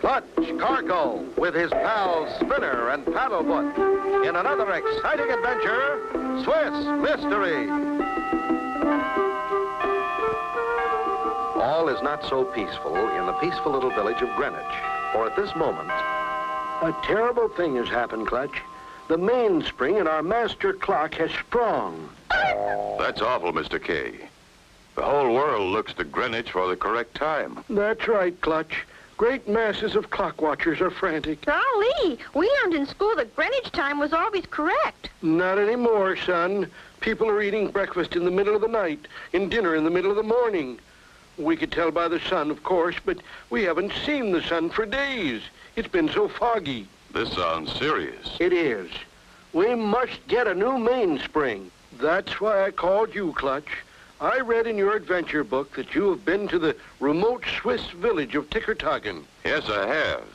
Clutch Cargo with his pals Spinner and Paddlefoot in another exciting adventure, Swiss Mystery. All is not so peaceful in the peaceful little village of Greenwich, for at this moment, a terrible thing has happened, Clutch. The mainspring in our master clock has sprung. That's awful, Mr. K. The whole world looks to Greenwich for the correct time. That's right, Clutch. Great masses of clock watchers are frantic. Golly, we learned in school that Greenwich time was always correct. Not anymore, son. People are eating breakfast in the middle of the night and dinner in the middle of the morning. We could tell by the sun, of course, but we haven't seen the sun for days. It's been so foggy. This sounds serious. It is. We must get a new mainspring. That's why I called you, Clutch. I read in your adventure book that you have been to the remote Swiss village of Tickertagen. Yes, I have.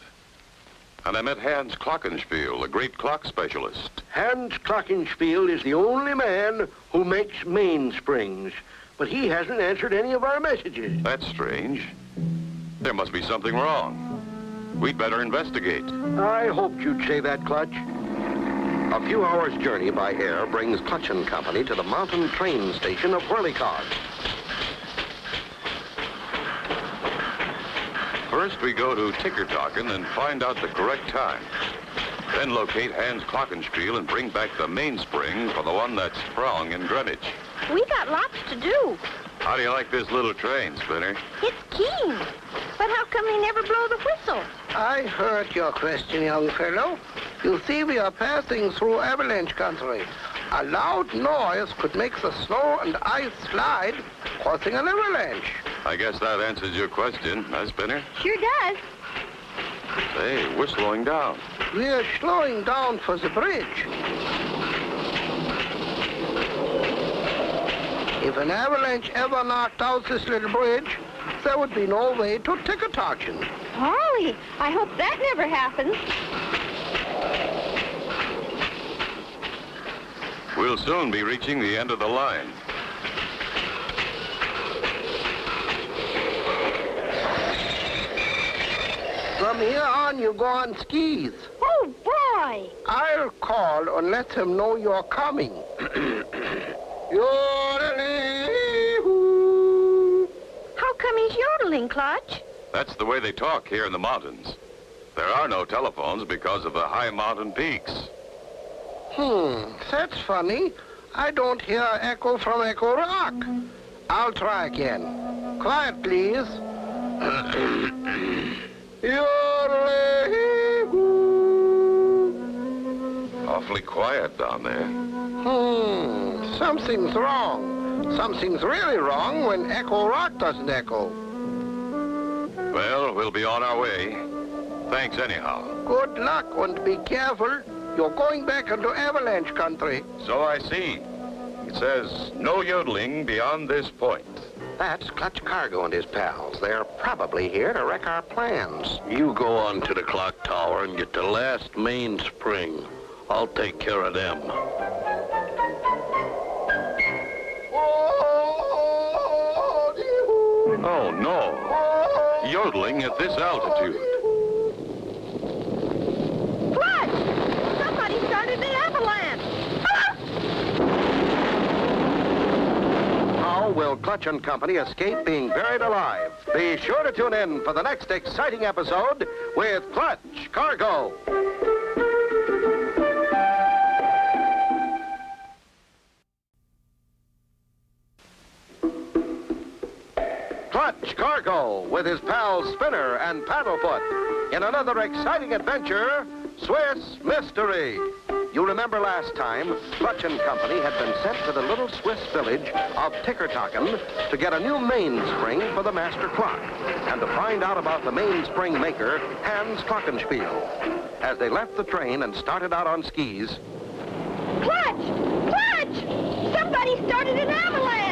And I met Hans Glockenspiel, a great clock specialist. Hans Glockenspiel is the only man who makes mainsprings, but he hasn't answered any of our messages. That's strange. There must be something wrong. We'd better investigate. I hoped you'd say that, Clutch. A few hours' journey by air brings Clutch and Company to the mountain train station of Whirlycog. First, we go to Tickertagen and find out the correct time. Then locate Hans Glockenspiel and bring back the mainspring for the one that's sprung in Greenwich. We got lots to do. How do you like this little train, Spinner? It's keen. But how come they never blow the whistle? I heard your question, young fellow. You see, we are passing through avalanche country. A loud noise could make the snow and ice slide, causing an avalanche. I guess that answers your question, huh, Spinner? Sure does. Hey, we're slowing down. We are slowing down for the bridge. If an avalanche ever knocked out this little bridge, there would be no way to Tickertagen. Golly, I hope that never happens. We'll soon be reaching the end of the line. From here on, you go on skis. Oh, boy. I'll call and let them know you're coming. Yodelee-hoo. How come he's yodeling, Clutch? That's the way they talk here in the mountains. There are no telephones because of the high mountain peaks. That's funny. I don't hear echo from Echo Rock. I'll try again. Quiet, please. Yodelee-hoo. Awfully quiet down there. Something's wrong. Something's really wrong when Echo Rock doesn't echo. Well, we'll be on our way. Thanks anyhow. Good luck and be careful. You're going back into avalanche country. So I see. It says no yodeling beyond this point. That's Clutch Cargo and his pals. They're probably here to wreck our plans. You go on to the clock tower and get the last mainspring. I'll take care of them. Oh, no. Yodeling at this altitude. Clutch! Somebody started an avalanche. How will Clutch and Company escape being buried alive? Be sure to tune in for the next exciting episode with Clutch Cargo. Clutch Cargo with his pals Spinner and Paddlefoot in another exciting adventure, Swiss Mystery. You remember last time, Clutch and Company had been sent to the little Swiss village of Tickertagen to get a new mainspring for the master clock and to find out about the mainspring maker, Hans Glockenspiel. As they left the train and started out on skis... Clutch! Clutch! Somebody started an avalanche!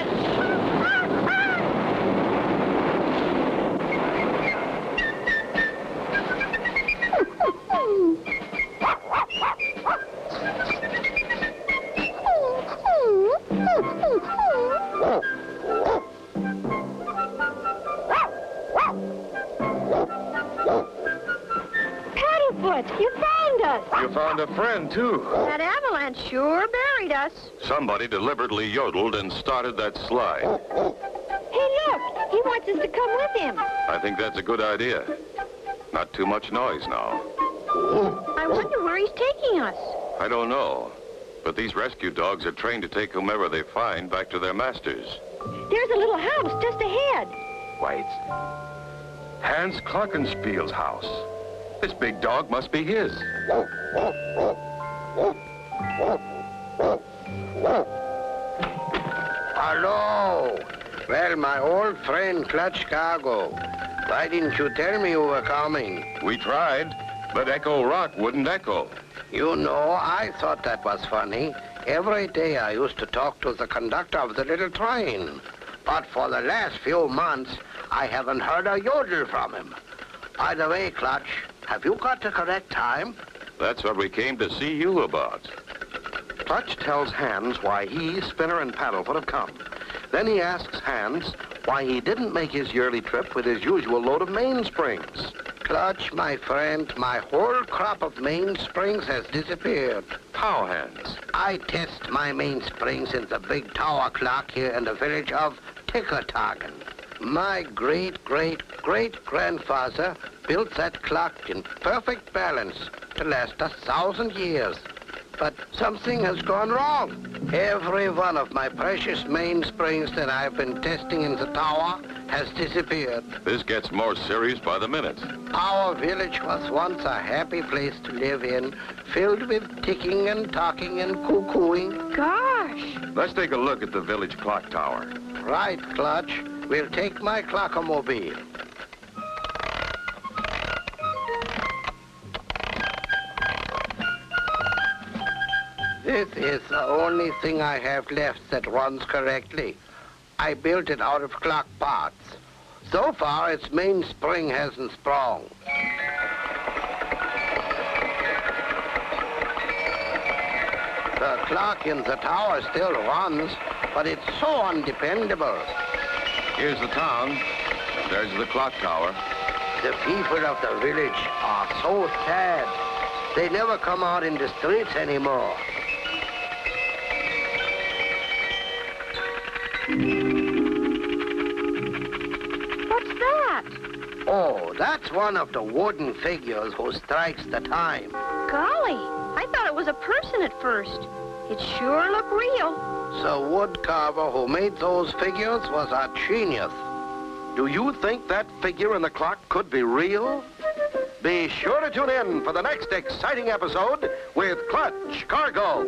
Paddlefoot, you found us. You found a friend, too. That avalanche sure buried us. Somebody deliberately yodeled and started that slide. Hey, look, he wants us to come with him. I think that's a good idea. Not too much noise now. I wonder where he's taking us. I don't know. But these rescue dogs are trained to take whomever they find back to their masters. There's a little house just ahead. Why, it's Hans Glockenspiel's house. This big dog must be his. Hello. Well, my old friend Clutch Cargo. Why didn't you tell me you were coming? We tried, but Echo Rock wouldn't echo. You know, I thought that was funny. Every day I used to talk to the conductor of the little train. But for the last few months, I haven't heard a yodel from him. By the way, Clutch, have you got the correct time? That's what we came to see you about. Clutch tells Hans why he, Spinner, and Paddlefoot have come. Then he asks Hans why he didn't make his yearly trip with his usual load of mainsprings. Clutch, my friend, my whole crop of mainsprings has disappeared. How, Hans? I test my mainsprings in the big tower clock here in the village of Tickertagen. My great-great-great-grandfather built that clock in perfect balance to last 1,000 years. But something has gone wrong. Every one of my precious mainsprings that I've been testing in the tower has disappeared. This gets more serious by the minute. Our village was once a happy place to live in, filled with ticking and talking and cuckooing. Gosh. Let's take a look at the village clock tower. Right, Clutch. We'll take my clockomobile. This is the only thing I have left that runs correctly. I built it out of clock parts. So far, its mainspring hasn't sprung. The clock in the tower still runs, but it's so undependable. Here's the town, and there's the clock tower. The people of the village are so sad. They never come out in the streets anymore. What's that? Oh, that's one of the wooden figures who strikes the time. Golly, I thought it was a person at first. It sure looked real. The wood carver who made those figures was a genius. Do you think that figure in the clock could be real? Be sure to tune in for the next exciting episode with Clutch Cargo.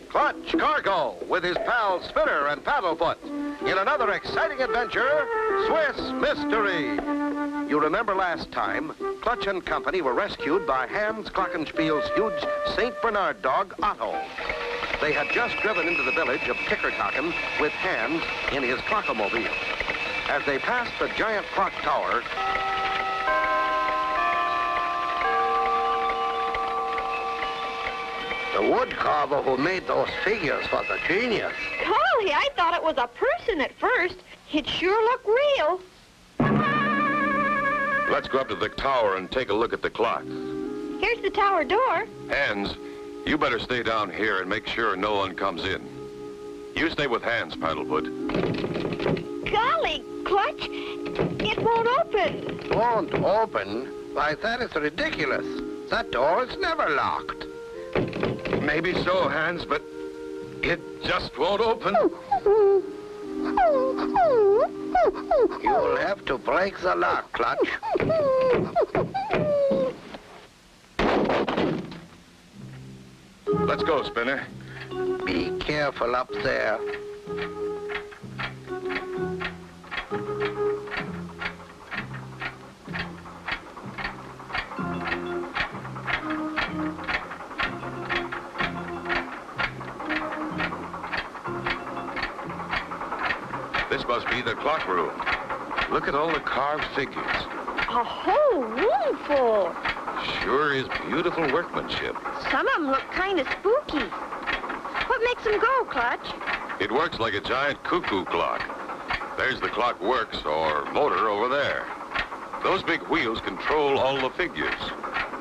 Clutch Cargo with his pals Spinner and Paddlefoot in another exciting adventure, Swiss Mystery. You remember last time, Clutch and company were rescued by Hans Glockenspiel's huge St. Bernard dog, Otto. They had just driven into the village of Tickertaken with Hans in his clockomobile. As they passed the giant clock tower, The wood carver who made those figures was a genius. Golly, I thought it was a person at first. It sure looked real. Let's go up to the tower and take a look at the clock. Here's the tower door. Hans, you better stay down here and make sure no one comes in. You stay with Hans, Paddlefoot. Golly, Clutch, it won't open. Won't open? Why, that is ridiculous. That door is never locked. Maybe so, Hans, but it just won't open. You'll have to break the lock, Clutch. Let's go, Spinner. Be careful up there. This must be the clock room. Look at all the carved figures. A whole room full. Sure is beautiful workmanship. Some of them look kind of spooky. What makes them go, Clutch? It works like a giant cuckoo clock. There's the clock works, or motor, over there. Those big wheels control all the figures.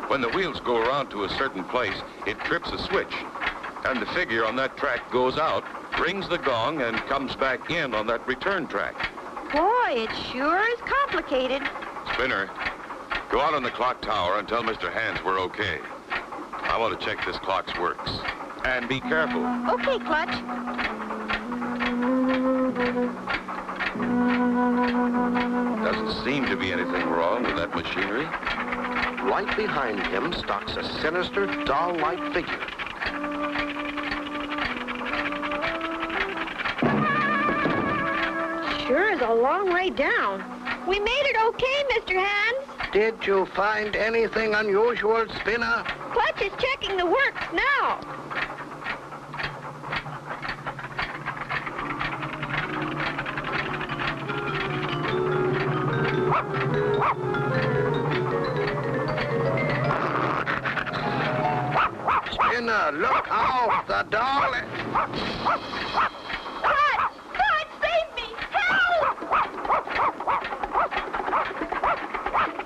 When the wheels go around to a certain place, it trips a switch. And the figure on that track goes out, rings the gong, and comes back in on that return track. Boy, it sure is complicated. Spinner, go out on the clock tower and tell Mr. Hands we're okay. I want to check this clock's works. And be careful. Okay, Clutch. Doesn't seem to be anything wrong with that machinery. Right behind him stalks a sinister, doll-like figure. Sure is a long way down. We made it okay, Mr. Hands. Did you find anything unusual, Spinner? Clutch is checking the works now. Spinner, look out! The doll... Clutch! Clutch, save me! Help!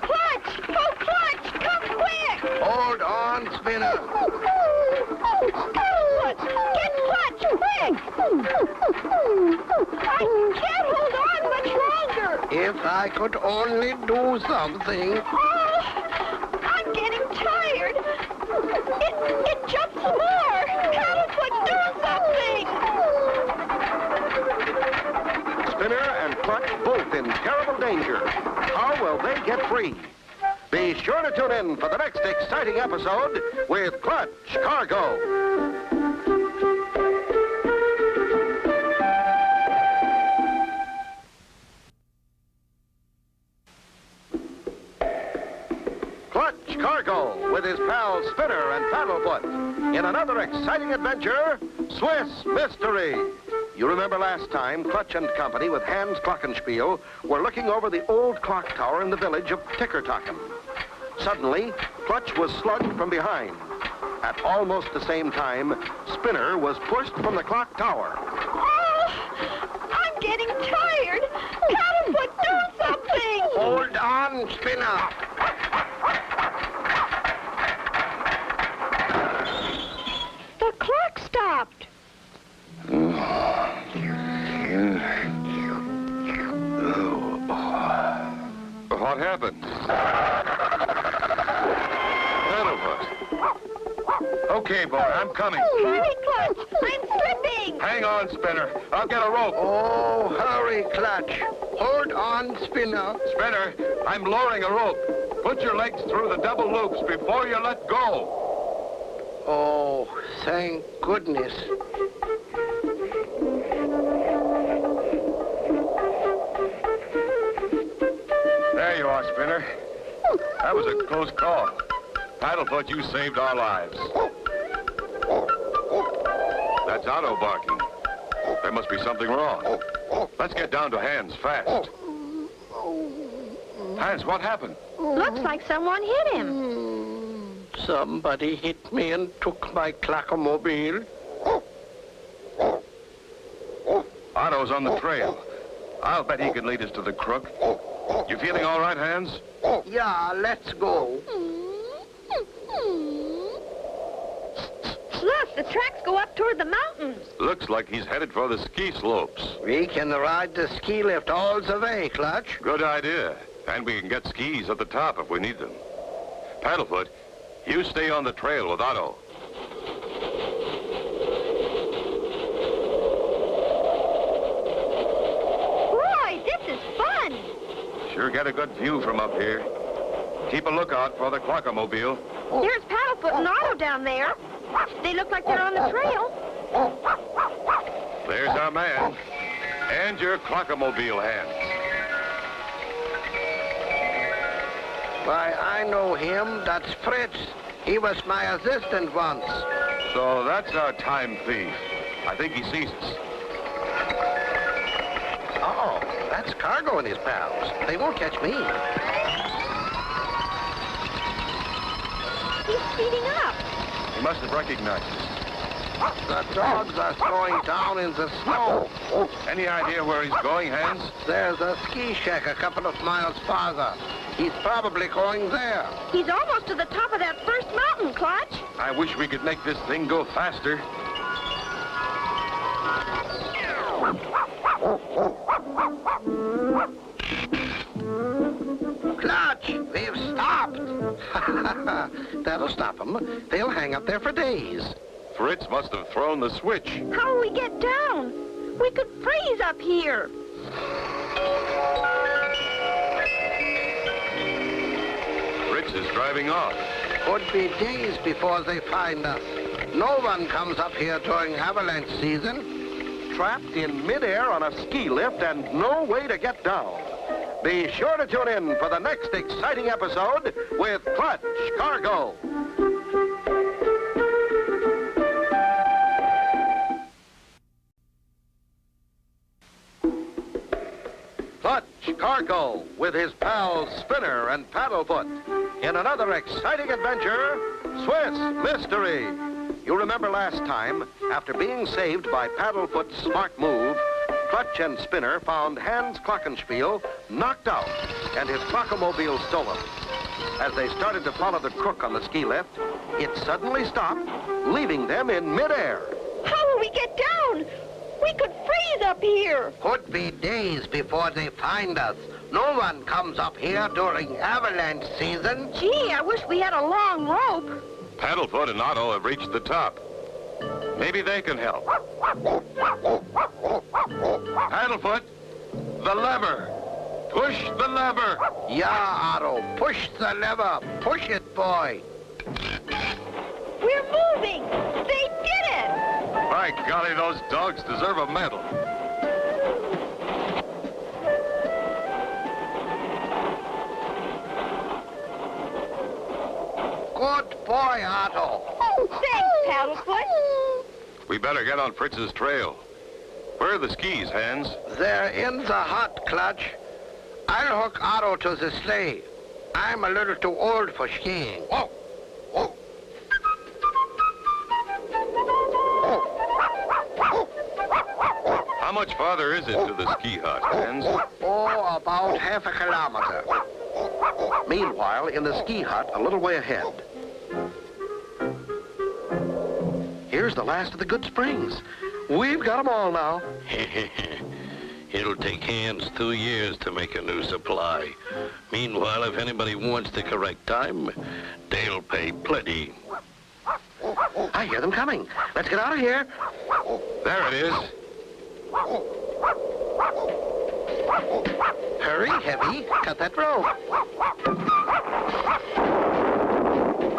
Clutch! Oh, Clutch! Come quick! Hold on, Spinner. Clutch! Get Clutch, quick! I can't hold on much longer. If I could only do something. Oh, I'm getting tired. It jumps more. Paddlefoot, do something. Spinner and Clutch both in terrible danger. How will they get free? Be sure to tune in for the next exciting episode with Clutch Cargo. Clutch Cargo with his pals Spinner and Paddlefoot in another exciting adventure, Swiss Mystery. You remember last time, Clutch and company with Hans Glockenspiel were looking over the old clock tower in the village of Tickertocken. Suddenly, Clutch was slugged from behind. At almost the same time, Spinner was pushed from the clock tower. Oh, I'm getting tired. Paddlefoot, do something. Hold on, Spinner. The clock stopped. What happened? Paddlefoot. Okay, boy, I'm coming. Hurry, Clutch. I'm slipping. Hang on, Spinner. I'll get a rope. Oh, hurry, Clutch. Hold on, Spinner. Spinner, I'm lowering a rope. Put your legs through the double loops before you let go. Oh, thank goodness. There you are, Spinner. That was a close call. Paddlefoot, you saved our lives. That's Otto barking. There must be something wrong. Let's get down to Hans fast. Hans, what happened? Looks like someone hit him. Somebody hit me and took my clockomobile. Otto's on the trail. I'll bet he can lead us to the crook. You feeling all right, Hans? Yeah, let's go. Look, the tracks go up toward the mountains. Looks like he's headed for the ski slopes. We can ride the ski lift all the way, Clutch. Good idea. And we can get skis at the top if we need them. Paddlefoot, you stay on the trail with Otto. Boy, this is fun. Sure get a good view from up here. Keep a lookout for the clockomobile. There's Paddlefoot and Otto down there. They look like they're on the trail. There's our man. And your clockomobile, Hans. Why, I know him. That's Fritz. He was my assistant once. So that's our time thief. I think he sees us. Uh-oh, that's Cargo and his pals. They won't catch me. He's speeding up. He must have recognized us. The dogs are slowing down in the snow. Any idea where he's going, Hans? There's a ski shack a couple of miles farther. He's probably going there. He's almost to the top of that first mountain, Clutch. I wish we could make this thing go faster. Clutch, we've stopped. That'll stop them. They'll hang up there for days. Fritz must have thrown the switch. How will we get down? We could freeze up here. Fritz is driving off. Could be days before they find us. No one comes up here during avalanche season. Trapped in midair on a ski lift and no way to get down. Be sure to tune in for the next exciting episode with Clutch Cargo. Clutch Cargo with his pals Spinner and Paddlefoot in another exciting adventure, Swiss Mystery. You remember last time, after being saved by Paddlefoot's smart move, Clutch and Spinner found Hans Glockenspiel knocked out and his clockmobile stolen. As they started to follow the crook on the ski lift, it suddenly stopped, leaving them in midair. How will we get down? We could freeze up here. Could be days before they find us. No one comes up here during avalanche season. Gee, I wish we had a long rope. Paddlefoot and Otto have reached the top. Maybe they can help. Paddlefoot, the lever. Push the lever. Yeah, Otto, push the lever. Push it, boy. We're moving. They did it. By golly, those dogs deserve a medal. Good boy, Otto. Thanks, Paddlefoot. We better get on Fritz's trail. Where are the skis, Hans? They're in the hut, Clutch. I'll hook Otto to the sleigh. I'm a little too old for skiing. Oh, oh. How much farther is it to the ski hut, Hans? Oh, about half a kilometer. Meanwhile, in the ski hut a little way ahead, here's the last of the good springs. We've got them all now. It'll take Hans 2 years to make a new supply. Meanwhile, if anybody wants the correct time, they'll pay plenty. I hear them coming. Let's get out of here. There it is. Hurry, Heavy. Cut that rope.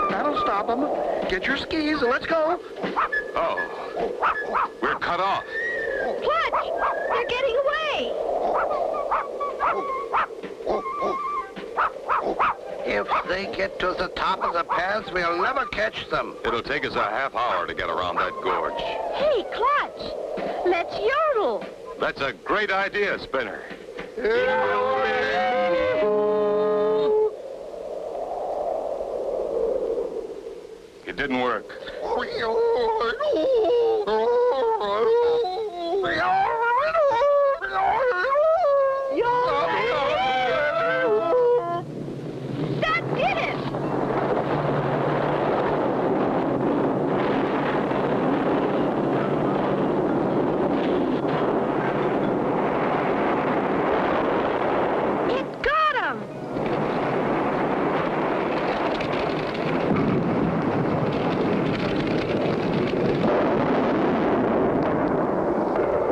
That'll stop them. Get your skis and let's go. Oh, we're cut off. Clutch, they're getting away. If they get to the top of the pass, we'll never catch them. It'll take us a half hour to get around that gorge. Hey, Clutch, let's yodel. That's a great idea, Spinner. It didn't work. That did it. It got him.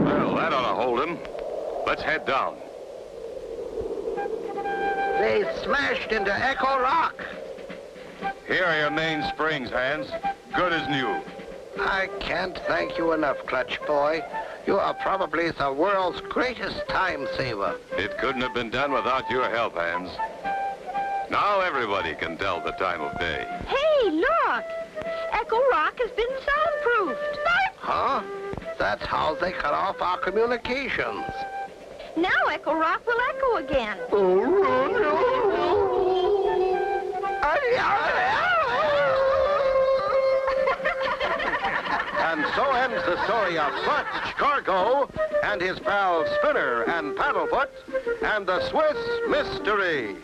Well, that ought to hold him. Let's head down. They smashed into Echo Rock. Here are your main springs, Hans. Good as new. I can't thank you enough, Clutch boy. You are probably the world's greatest time saver. It couldn't have been done without your help, Hans. Now everybody can tell the time of day. Hey, look. Echo Rock has been soundproofed. Huh? That's how they cut off our communications. Now Echo Rock will echo again. And so ends the story of Clutch Cargo and his pals Spinner and Paddlefoot and the Swiss Mystery.